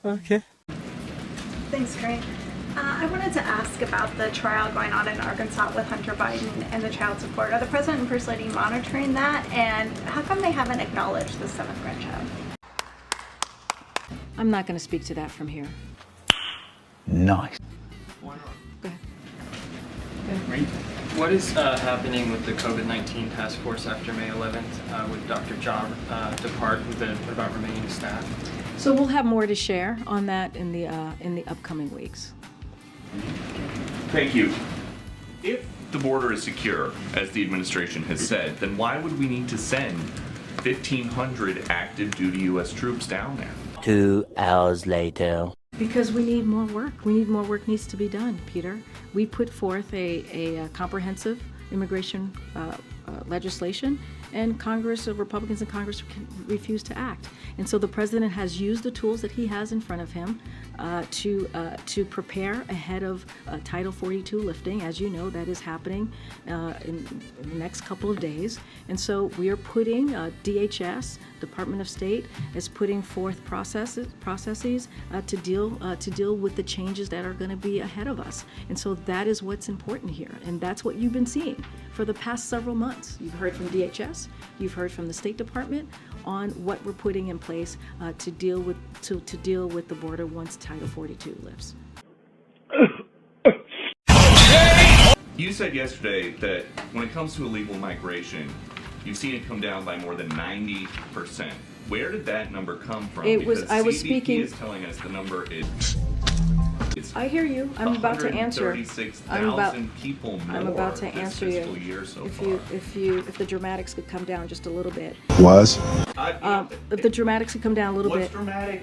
Okay. Thanks, Craig. I wanted to ask about the trial going on in Arkansas with Hunter Biden and the child support. Are the president and First Lady monitoring that? And how come they haven't acknowledged the 7th grandchild? I'm not going to speak to that from here. Nice. Go ahead. What is happening with the COVID-19 task force after May 11th with Dr. Jha depart? What about remaining staff? So we'll have more to share on that in the upcoming weeks. Thank you. If the border is secure, as the administration has said, then why would we need to send 1,500 active duty U.S. troops down there? 2 hours later. Because we need more work. More work needs to be done, Peter. We put forth a comprehensive immigration legislation, and Congress, Republicans in Congress refuse to act. And so the president has used the tools that he has in front of him to prepare ahead of Title 42 lifting. As you know, that is happening in the next couple of days. And so we are putting DHS, Department of State, is putting forth processes to deal with the changes that are going to be ahead of us. And so that is what's important here, and that's what you've been seeing for the past several months. You've heard from DHS, you've heard from the State Department on what we're putting in place to deal with the border once Title 42 lifts. You said yesterday that when it comes to illegal migration, you've seen it come down by more than 90%. Where did that number come from? Because CBP is telling us the number is. I hear you. I'm about to answer. 136,000 people more. I'm about to answer this you. fiscal year so far. If the dramatics could come down just a little bit. If the dramatics could come down a little bit. What's dramatic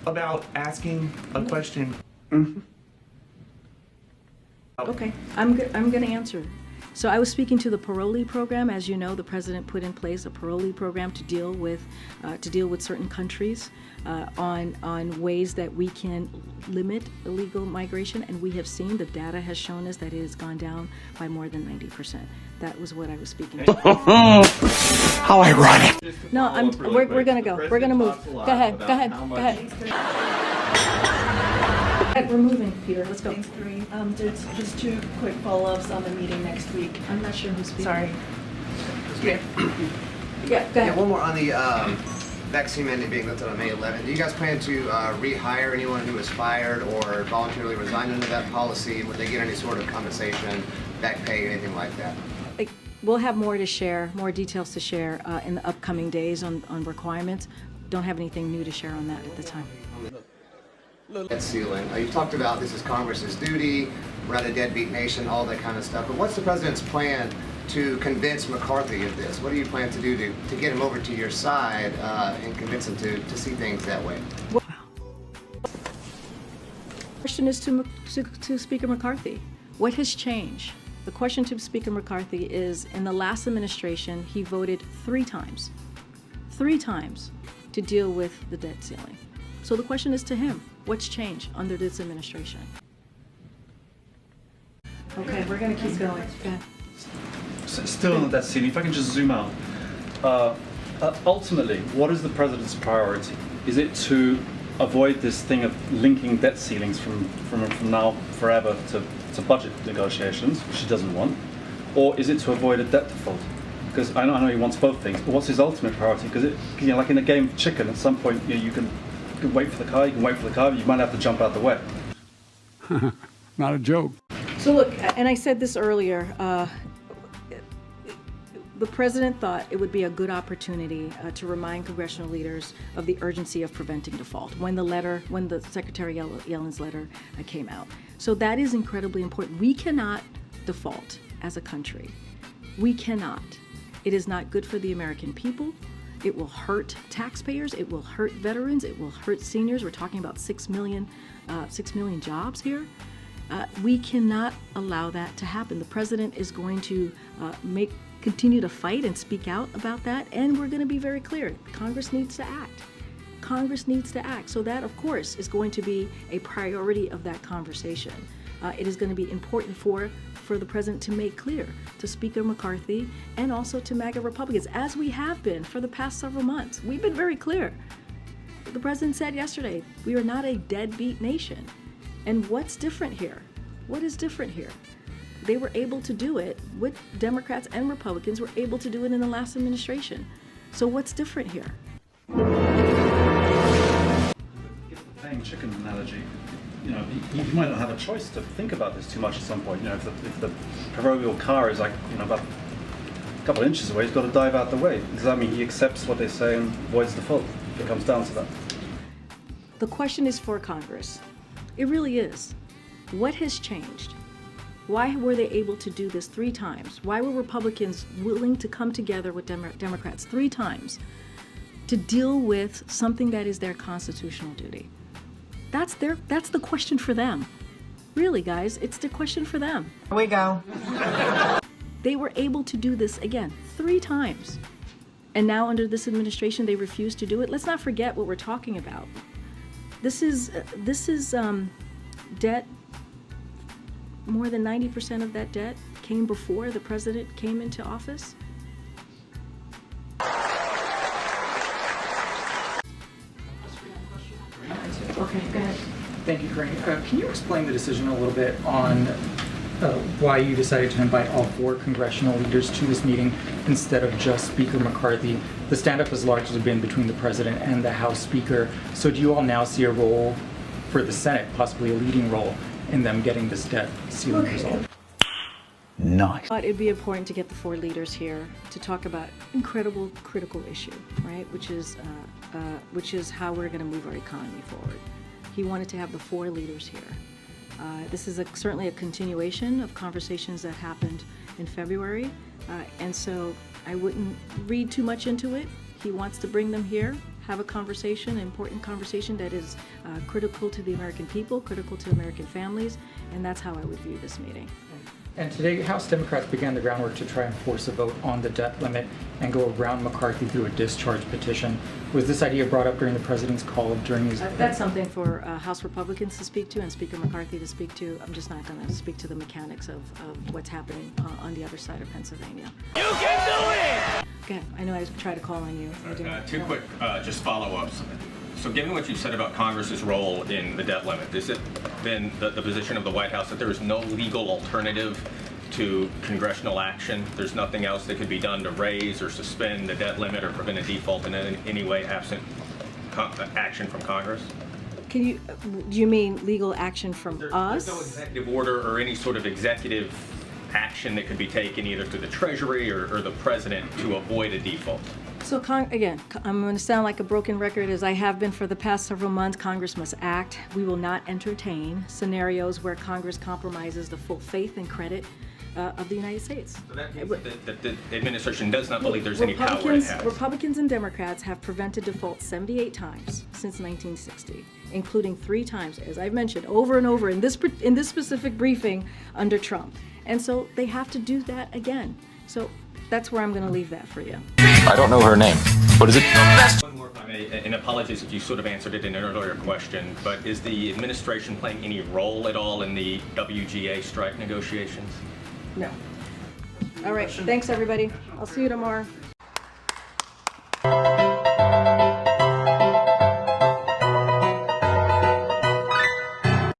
about asking a question? Okay, I'm going to answer. So I was speaking to the parolee program. As you know, the president put in place a parolee program to deal with certain countries on ways that we can limit illegal migration, and we have seen the data has shown us that it has gone down by more than 90%. That was what I was speaking to. How ironic. No, we're going to go. We're going to move. Go ahead. We're moving, Peter. Let's go. Thanks, Bree. There's just 2 quick follow-ups on the meeting next week. I'm not sure who's speaking. Sorry. Yeah, go ahead. Yeah, one more on the vaccine mandate being lifted on May 11th. Do you guys plan to rehire anyone who was fired or voluntarily resigned under that policy? Would they get any sort of compensation, back pay, anything like that? We'll have more to share, more details to share in the upcoming days on requirements. Don't have anything new to share on that at the time. Debt ceiling. You talked about this is Congress's duty, we're not a deadbeat nation, all that kind of stuff. But what's the president's plan to convince McCarthy of this? What do you plan to do to get him over to your side and convince him to see things that way? Wow. The question is to Speaker McCarthy. What has changed? The question to Speaker McCarthy is, in the last administration, he voted 3 times to deal with the debt ceiling. So the question is to him, what's changed under this administration? Okay, we're going to keep going. Go ahead. Still on the debt ceiling, if I can just zoom out. Ultimately, what is the president's priority? Is it to avoid this thing of linking debt ceilings from now forever to budget negotiations, which he doesn't want? Or is it to avoid a debt default? Because I know he wants both things, but what's his ultimate priority? Because like in a game of chicken, at some point you can wait for the car, but you might have to jump out the way. Not a joke. So look, and I said this earlier, the president thought it would be a good opportunity to remind congressional leaders of the urgency of preventing default when the Secretary Yellen's letter came out. So that is incredibly important. We cannot default as a country. We cannot. It is not good for the American people. It will hurt taxpayers. It will hurt veterans. It will hurt seniors. We're talking about 6 million jobs here. We cannot allow that to happen. The president is going to continue to fight and speak out about that, and we're going to be very clear. Congress needs to act. Congress needs to act. So that, of course, is going to be a priority of that conversation. It is going to be important for the president to make clear to Speaker McCarthy and also to MAGA Republicans, as we have been for the past several months. We've been very clear. the president said yesterday, we are not a deadbeat nation. And what's different here? What is different here? They were able to do it, with Democrats and Republicans were able to do it in the last administration. So what's different here? Playing chicken analogy, you know, you might not have a choice to think about this too much at some point. You know, if the proverbial car is like, you know, about a couple of inches away, he's got to dive out the way. Does that mean he accepts what they say and avoids the fault? If it comes down to that. The question is for Congress. It really is. What has changed? Why were they able to do this 3 times? Why were Republicans willing to come together with Democrats 3 times to deal with something that is their constitutional duty? That's the question for them. Really, guys, it's the question for them. Here we go. They were able to do this, again, 3 times. And now under this administration, they refuse to do it. Let's not forget what we're talking about. This is debt. More than 90% of that debt came before the president came into office. Okay, go ahead. Thank you, Corinne. Can you explain the decision a little bit on why you decided to invite all 4 congressional leaders to this meeting instead of just Speaker McCarthy? The stand-up has largely been between the president and the House Speaker. So do you all now see a role for the Senate, possibly a leading role, in them getting this debt ceiling resolved? Nice. But it'd be important to get the 4 leaders here to talk about incredible critical issue, right? Which is how we're going to move our economy forward. He wanted to have the 4 leaders here. This is certainly a continuation of conversations that happened in February, and so I wouldn't read too much into it. He wants to bring them here, have a conversation, an important conversation that is critical to the American people, critical to American families, and that's how I would view this meeting. And today, House Democrats began the groundwork to try and force a vote on the debt limit and go around McCarthy through a discharge petition. Was this idea brought up during the president's call during his... That's something for House Republicans to speak to and Speaker McCarthy to speak to. I'm just not going to speak to the mechanics of what's happening on the other side of Pennsylvania. You can do it! Okay, I know I tried to call on you. Two quick just follow-ups. So given what you said about Congress's role in the debt limit, has it been the position of the White House that there is no legal alternative to congressional action? There's nothing else that could be done to raise or suspend the debt limit or prevent a default in any way absent action from Congress? Do you mean legal action from us? There's no executive order or any sort of executive action that could be taken either through the Treasury or the President to avoid a default? So again, I'm going to sound like a broken record as I have been for the past several months. Congress must act. We will not entertain scenarios where Congress compromises the full faith and credit of the United States. So that means that the administration does not believe there's any power it has. Republicans and Democrats have prevented default 78 times since 1960, including 3 times, as I've mentioned, over and over in this specific briefing under Trump. And so they have to do that again. So that's where I'm going to leave that for you. I don't know her name. What is it? One more, if I may, and apologies if you sort of answered it in an earlier question, but is the administration playing any role at all in the WGA strike negotiations? No. All right. Thanks, everybody. I'll see you tomorrow.